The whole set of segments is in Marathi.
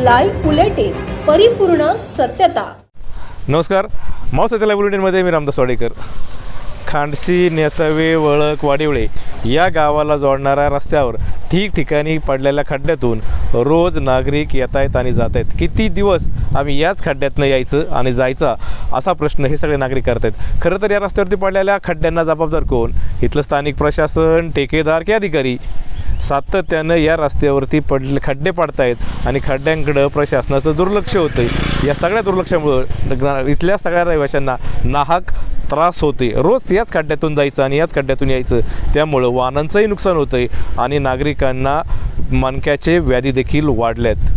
लाईव्ह बुलेटिन, परिपूर्ण सत्यता. नमस्कार, मावसत्या लाईव्ह बुलेटिनमध्ये मी रामदास वाडेकर. खांडसी, नेसावे, वळक, वाडिवळे या गावाला जोडणाऱ्या रस्त्यावर ठिकठिकाणी पडलेल्या खड्ड्यातून रोज नागरिक येत आहेत आणि जात आहेत. किती दिवस आम्ही याच खड्ड्यातनं यायचं आणि जायचा असा प्रश्न हे सगळे नागरिक करत आहेत. खरं तर या रस्त्यावरती पडलेल्या खड्ड्यांना जबाबदार कोण? इथलं स्थानिक प्रशासन, ठेकेदार की अधिकारी? सातत्यानं या रस्त्यावरती खड्डे पडत आहेत आणि खड्ड्यांकडं प्रशासनाचं दुर्लक्ष होतं आहे. या सगळ्या दुर्लक्षामुळं इथल्या सगळ्या रहिवाशांना नाहक त्रास होते. रोज याच खड्ड्यातून जायचं आणि याच खड्ड्यातून यायचं, त्यामुळं वाहनांचंही नुकसान होतं आहे आणि नागरिकांना मणक्याचे व्याधी देखील वाढल्यात.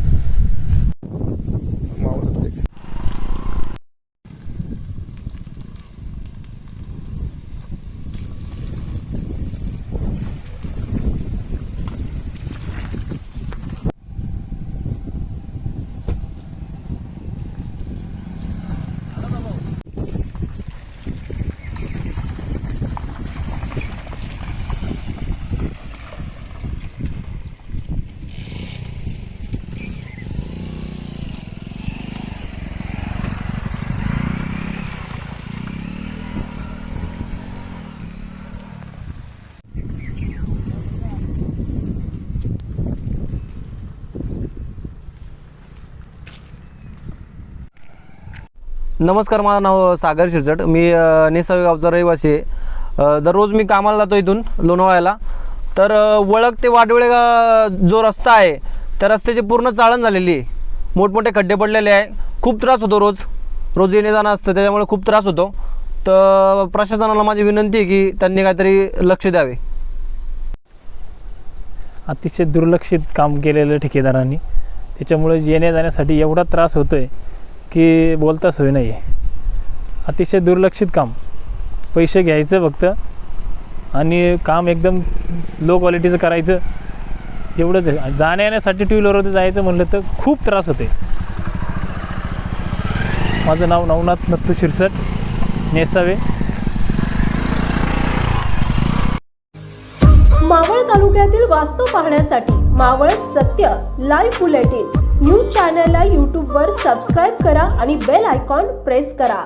नमस्कार, माझं नाव सागर शिरसट. मी नेसावे गावचा रहिवासी आहे. दररोज मी कामाला जातो इथून लोणावळ्याला. तर वळक ते वाडवळे जो रस्ता आहे त्या रस्त्याची पूर्ण चाळण झालेली आहे. मोठमोठे खड्डे पडलेले आहे. खूप त्रास होतो. रोज येणे जाणं असतं, त्याच्यामुळे खूप त्रास होतो. तर प्रशासनाला माझी विनंती आहे की त्यांनी काहीतरी लक्ष द्यावे. अतिशय दुर्लक्षित काम केलेलं ठेकेदारांनी, त्याच्यामुळे येण्या जाण्यासाठी एवढा त्रास होतो आहे की बोलता सोय नाही आहे. अतिशय दुर्लक्षित काम, पैसे घ्यायचं फक्त आणि काम एकदम लो क्वालिटीचं करायचं, एवढंच आहे. जाण्या येण्यासाठी टू व्हीलरवरती जायचं म्हणलं तर खूप त्रास होते. माझं नाव नवनाथ नत्तू शिरसट, नेसावे. मावळ तालुक्यातील वास्तव पाहण्यासाठी मावळ सत्य लाईव्ह बुलेटिन न्यूज चॅनलला यूट्यूबवर सबस्क्राईब करा आणि बेल आयकॉन प्रेस करा.